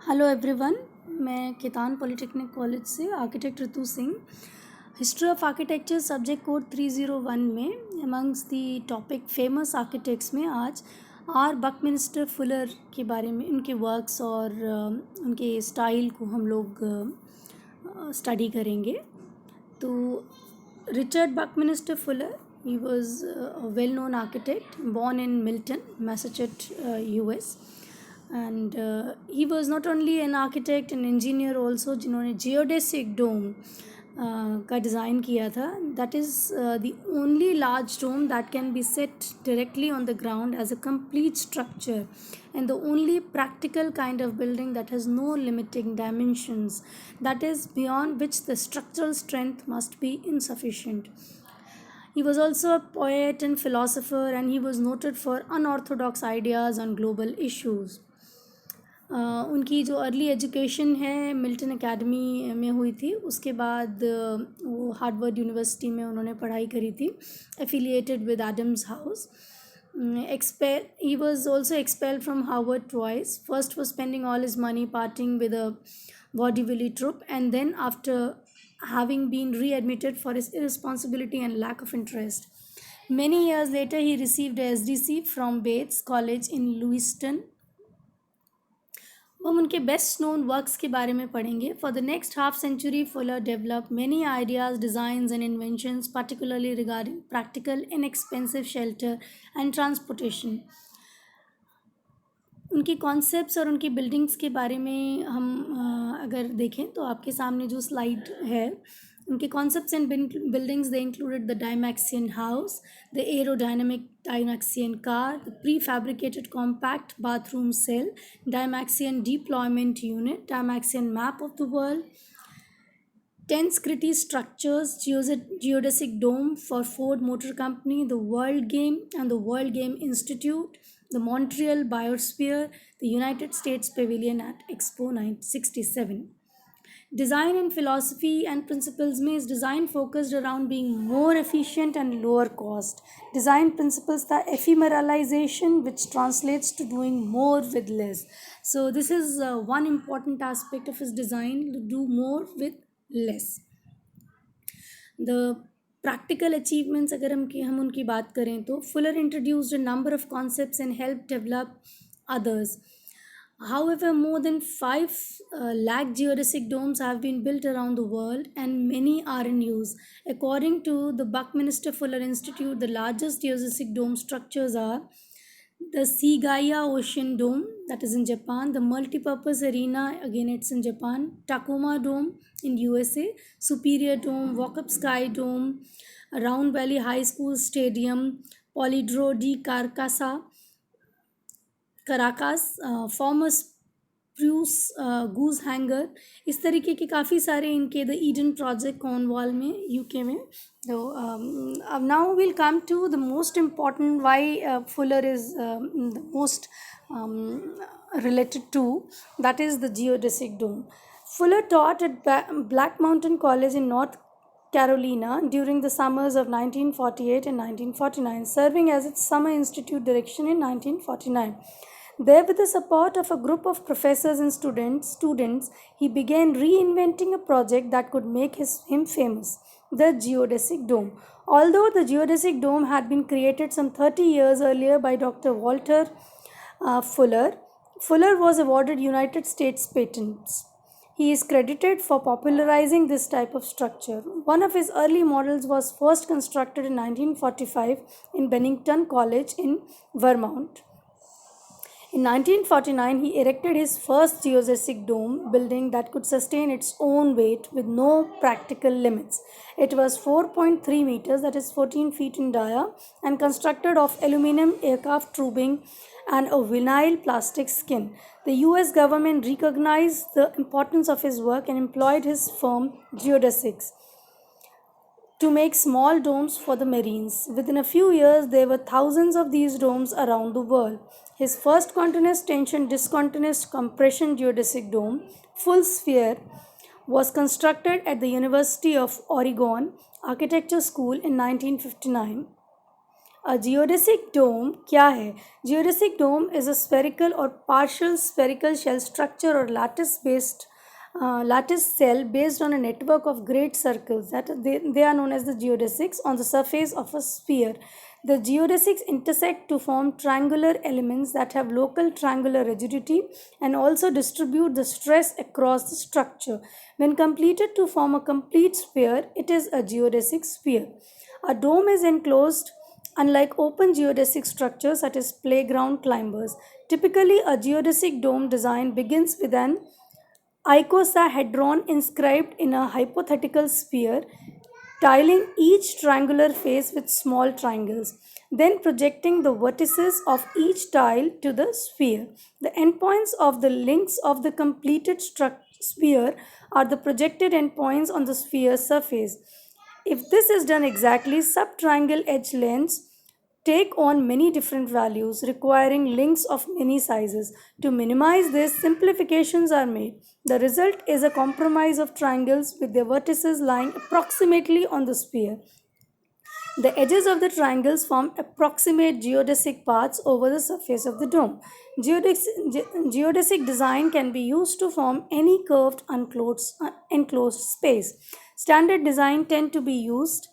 Hello everyone. मैं Khaitan polytechnic college से architect Ritu Singh. History of architecture subject code 301 में amongst the topic famous architects में आज are Buckminster Fuller के बारे में, उनके वर्क्स और उनके स्टाइल को हम लोग स्टडी करेंगे। तो Richard Buckminster Fuller, he was a well-known architect born in Milton, Massachusetts, US. And he was not only an architect and engineer also, जिन्होंने geodesic dome का डिज़ाइन किया था. That is the only large dome that can be set directly on the ground as a complete structure, and the only practical kind of building that has no limiting dimensions, that is beyond which the structural strength must be insufficient. He was also a poet and philosopher, and he was noted for unorthodox ideas on global issues. उनकी जो early education है Milton academy में हुई थी, उसके बाद वो Harvard university में उन्होंने पढ़ाई करी थी, affiliated with Adams House. He was also expelled from Harvard twice. First for spending all his money partying with a vaudeville troupe, and then after having been readmitted for his irresponsibility and lack of interest. Many years later, he received a SDC from Bates College in Lewiston. हम उनके best known works के बारे में पढ़ेंगे. For the next half century Fuller develop many ideas, designs and inventions, particularly regarding practical inexpensive shelter and transportation. उनकी concepts और उनकी buildings के बारे में हम अगर देखें तो आपके सामने जो स्लाइड है, उनके concepts and buildings, they included the Dymaxion house, the aerodynamic Dymaxion car, the prefabricated compact bathroom cell, Dymaxion deployment unit, Dymaxion map of the world, 10 gritty structures, geodesic dome for Ford Motor Company, the World Game and the World Game Institute, the Montreal Biosphere, the United States Pavilion at Expo 1967. Design and philosophy and principles में is design focused around being more efficient and lower cost. Design principles the ephemeralization, which translates to doing more with less. So this is one important aspect of his design, to do more with less. The practical achievements अगर हम उनकी बात करें तो Fuller introduced a number of concepts and helped develop others. However, more than 5 lakh geodesic domes have been built around the world, and many are in use. According to the Buckminster Fuller Institute, the largest geodesic dome structures are the Sigaya Ocean Dome, that is in Japan, the Multipurpose Arena, again it's in Japan, Tacoma Dome in USA, Superior Dome, Walk-Up Sky Dome, Round Valley High School Stadium, Polidoro di Caracas, former Spruce Goose hangar. इस तरीके के काफ़ी सारे इनके the Eden project Cornwall में UK में. तो अब now will come to the most important why Fuller is the most related to, that is the geodesic dome. Fuller taught at Black Mountain College in North Carolina during the summers of 1948 and 1949, serving as its summer institute direction in 1949. There, with the support of a group of professors and students, he began reinventing a project that could make him famous, the geodesic dome. Although the geodesic dome had been created some 30 years earlier by Dr. Walter Fuller, Fuller was awarded United States patents. He is credited for popularizing this type of structure. One of his early models was first constructed in 1945 in Bennington College in Vermont. In 1949, he erected his first geodesic dome building that could sustain its own weight with no practical limits. It was 4.3 meters, that is 14 feet in diameter, and constructed of aluminum aircraft tubing and a vinyl plastic skin. The US government recognized the importance of his work and employed his firm Geodesics to make small domes for the Marines. Within a few years, there were thousands of these domes around the world. His first continuous tension discontinuous compression geodesic dome, full sphere, was constructed at the University of Oregon Architecture School in 1959. A geodesic dome क्या है? Geodesic dome is a spherical or partial spherical shell structure or lattice cell based on a network of great circles that they are known as the geodesics on the surface of a sphere. The geodesics intersect to form triangular elements that have local triangular rigidity and also distribute the stress across the structure. When completed to form a complete sphere, it is a geodesic sphere. A dome is enclosed. Unlike open geodesic structures such as playground climbers, typically a geodesic dome design begins with an icosahedron inscribed in a hypothetical sphere, tiling each triangular face with small triangles, then projecting the vertices of each tile to the sphere. The endpoints of the links of the completed sphere are the projected endpoints on the sphere surface. If this is done exactly, subtriangle edge lengths take on many different values, requiring links of many sizes. To minimize this, simplifications are made. The result is a compromise of triangles with their vertices lying approximately on the sphere. The edges of the triangles form approximate geodesic paths over the surface of the dome. Geodesic design can be used to form any curved enclosed space. Standard design tend to be used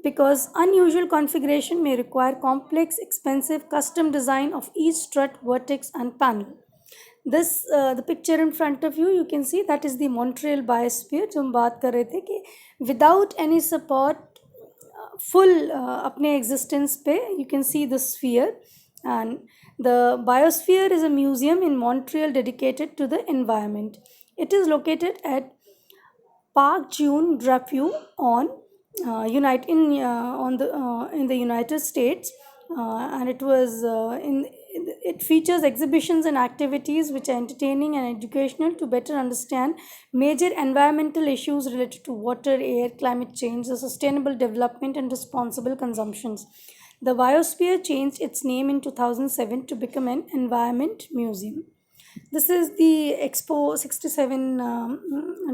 because unusual configuration may require complex, expensive custom design of each strut, vertex, and panel. This the picture in front of you can see that is the Montreal biosphere जो हम बात कर रहे थे कि without any support full अपने existence पे you can see the sphere, and the biosphere is a museum in Montreal dedicated to the environment. It is located at Park June Drapeau on in the United States, and it features exhibitions and activities which are entertaining and educational to better understand major environmental issues related to water, air, climate change, the sustainable development, and responsible consumptions. The Biosphere changed its name in 2007 to become an environment museum. This is the Expo 67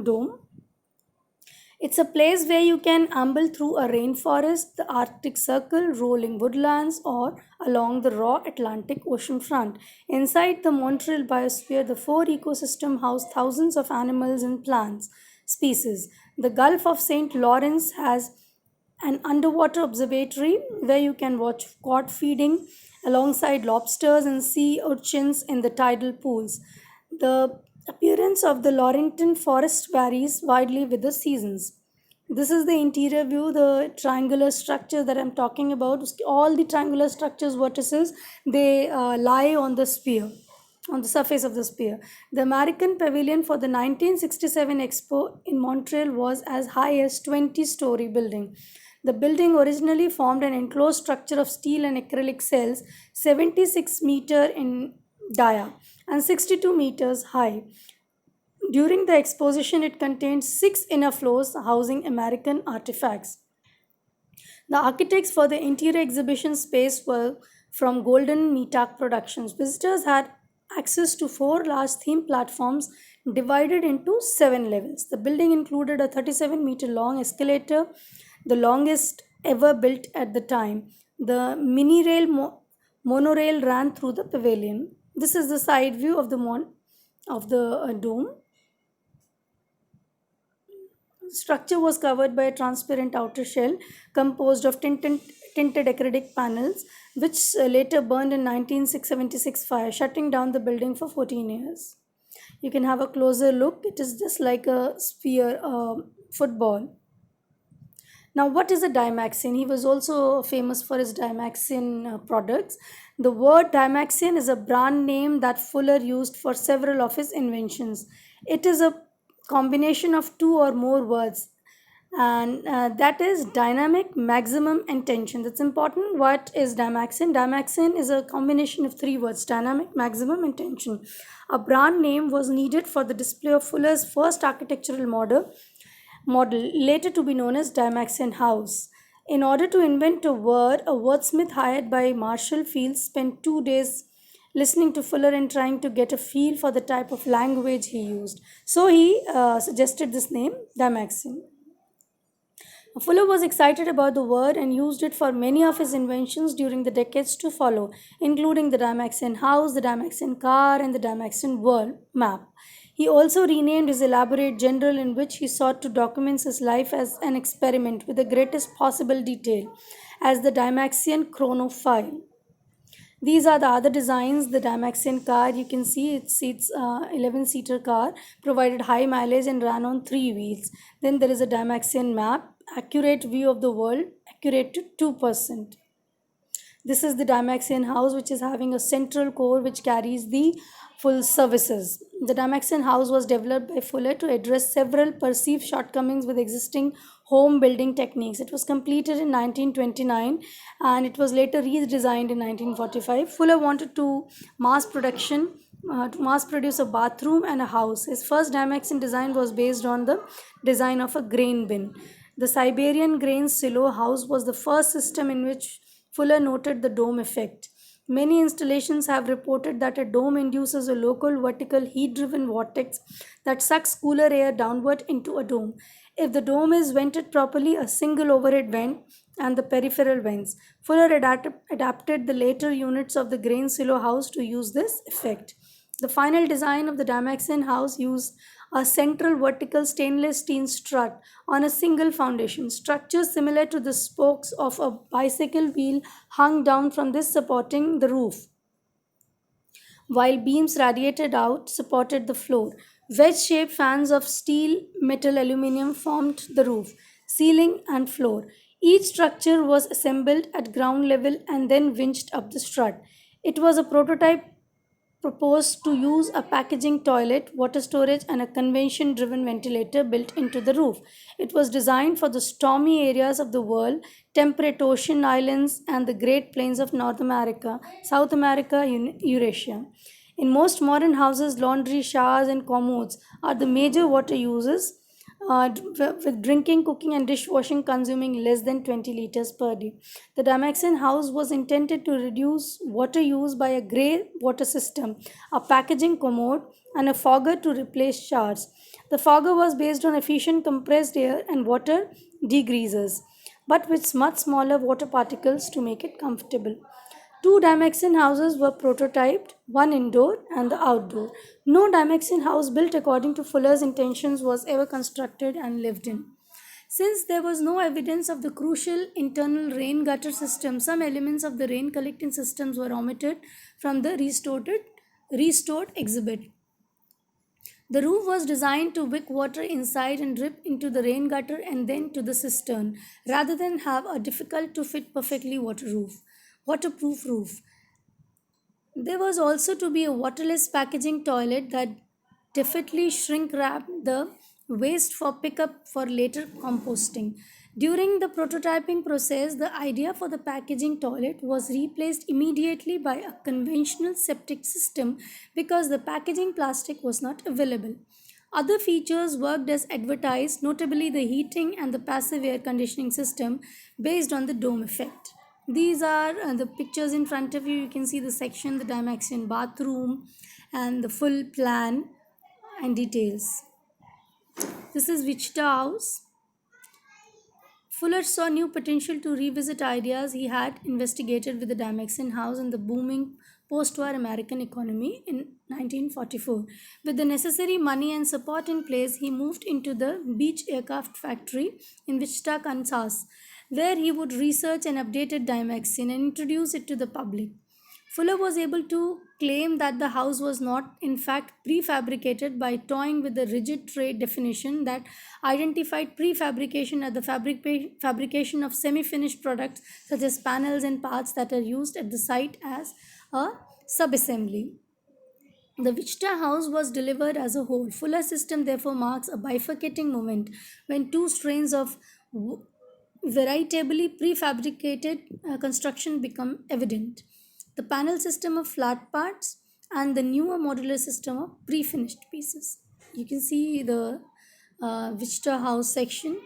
dome. It's a place where you can amble through a rainforest, the Arctic Circle, rolling woodlands, or along the raw Atlantic Ocean front. Inside the Montreal Biosphere, the four ecosystem house thousands of animals and plants species. The Gulf of St. Lawrence has an underwater observatory where you can watch cod feeding alongside lobsters and sea urchins in the tidal pools. The appearance of the Laurentian forest varies widely with the seasons. This is the interior view, the triangular structure that I'm talking about. All the triangular structures, vertices, they lie on the sphere, on the surface of the sphere. The American Pavilion for the 1967 Expo in Montreal was as high as 20-story building. The building originally formed an enclosed structure of steel and acrylic cells, 76 meter in dia and 62 meters high. During the exposition, it contained 6 inner floors housing American artifacts. The architects for the interior exhibition space were from Golden Meetak Productions. Visitors had access to 4 large theme platforms divided into 7 levels. The building included a 37-meter long escalator, the longest ever built at the time. The monorail ran through the pavilion. This is the side view of the dome. Structure was covered by a transparent outer shell composed of tinted acrylic panels, which later burned in 1976 fire, shutting down the building for 14 years. You can have a closer look. It is just like a sphere, football. Now, what is a Dymaxion? He was also famous for his Dymaxion products. The word Dymaxion is a brand name that Fuller used for several of his inventions. It is a combination of two or more words, and that is dynamic, maximum, and tension. That's important. What is Dymaxion? Dymaxion is a combination of three words: dynamic, maximum, and tension. A brand name was needed for the display of Fuller's first architectural model, later to be known as Dymaxion House. In order to invent a word, a wordsmith hired by Marshall Fields spent 2 days listening to Fuller and trying to get a feel for the type of language he used. So he suggested this name, Dymaxion. Fuller was excited about the word and used it for many of his inventions during the decades to follow, including the Dymaxion house, the Dymaxion car, and the Dymaxion world map. He also renamed his elaborate journal, in which he sought to document his life as an experiment with the greatest possible detail, as the Dymaxion Chronophile. These are the other designs. The Dymaxion car, you can see it seats 11-seater car, provided high mileage and ran on three wheels. Then there is a Dymaxion map, accurate view of the world, accurate to 2%. This is the Dymaxion house, which is having a central core which carries the full services. The Dymaxion house was developed by Fuller to address several perceived shortcomings with existing home building techniques. It was completed in 1929 and it was later redesigned in 1945. Fuller wanted to mass produce a bathroom and a house. His first Dymaxion design was based on the design of a grain bin. The Siberian grain silo house was the first system in which Fuller noted the dome effect. Many installations have reported that a dome induces a local vertical heat driven vortex that sucks cooler air downward into a dome. If the dome is vented properly, a single overhead vent and the peripheral vents. Fuller adapted the later units of the grain silo house to use this effect. The final design of the Dymaxion house used a central vertical stainless steel strut on a single foundation. Structure similar to the spokes of a bicycle wheel hung down from this supporting the roof, while beams radiated out supported the floor. Wedge-shaped fans of steel, metal, aluminum formed the roof, ceiling, and floor. Each structure was assembled at ground level and then winched up the strut. It was a prototype proposed to use a packaging toilet, water storage, and a convection driven ventilator built into the roof. It was designed for the stormy areas of the world, temperate ocean islands, and the Great Plains of North America, South America, Eurasia. In most modern houses, laundry, showers, and commodes are the major water uses, with drinking, cooking, and dishwashing consuming less than 20 liters per day. The Dymaxion house was intended to reduce water use by a grey water system, a packaging commode, and a fogger to replace showers. The fogger was based on efficient compressed air and water degreasers, but with much smaller water particles to make it comfortable. Two Dymaxion houses were prototyped, one indoor and the outdoor. No Dymaxion house built according to Fuller's intentions was ever constructed and lived in. Since there was no evidence of the crucial internal rain gutter system, some elements of the rain collecting systems were omitted from the restored exhibit. The roof was designed to wick water inside and drip into the rain gutter and then to the cistern, rather than have a difficult to fit perfectly waterproof roof. There was also to be a waterless packaging toilet that definitely shrink wrapped the waste for pickup for later composting. During the prototyping process, the idea for the packaging toilet was replaced immediately by a conventional septic system because the packaging plastic was not available. Other features worked as advertised, notably the heating and the passive air conditioning system based on the dome effect. These are the pictures in front of you. You can see the section, the Dymaxion bathroom, and the full plan and details. This is Wichita House. Fuller saw new potential to revisit ideas he had investigated with the Dymaxion house and the booming post war American economy in 1944. With the necessary money and support in place, he moved into the Beech Aircraft Factory in Wichita, Kansas, where he would research and update Dymaxion and introduce it to the public. Fuller was able to claim that the house was not, in fact, prefabricated by toying with the rigid trade definition that identified prefabrication as the fabrication of semi finished products such as panels and parts that are used at the site as a subassembly. The Wichita house was delivered as a whole. Fuller's system therefore marks a bifurcating moment when two strains of veritably prefabricated construction become evident: the panel system of flat parts and the newer modular system of pre-finished pieces. You can see the Wichita house section.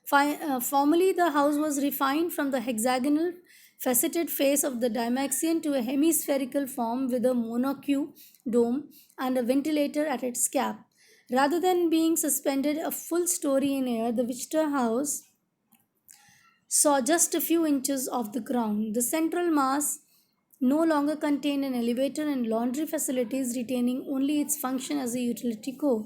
Formerly, the house was refined from the hexagonal faceted face of the Dymaxion to a hemispherical form with a monocoque dome and a ventilator at its cap. Rather than being suspended a full story in air, the Wichita House saw just a few inches off the ground. The central mass no longer contained an elevator and laundry facilities, retaining only its function as a utility core.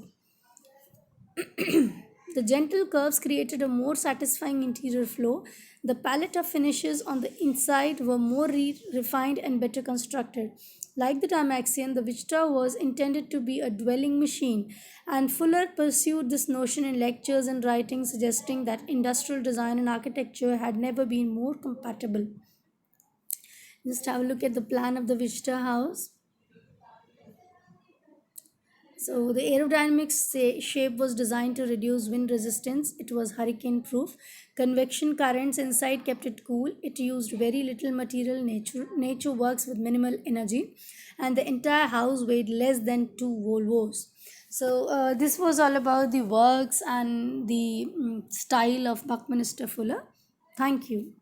The gentle curves created a more satisfying interior flow. The palette of finishes on the inside were more refined and better constructed. Like the Dymaxion, the Wichita was intended to be a dwelling machine, and Fuller pursued this notion in lectures and writings, suggesting that industrial design and architecture had never been more compatible. Just have a look at the plan of the Wichita house. So the shape was designed to reduce wind resistance. It was hurricane proof. Convection currents inside kept it cool. It used very little material. Nature works with minimal energy, and the entire house weighed less than two Volvos. So this was all about the works and the style of Buckminster Fuller. Thank you.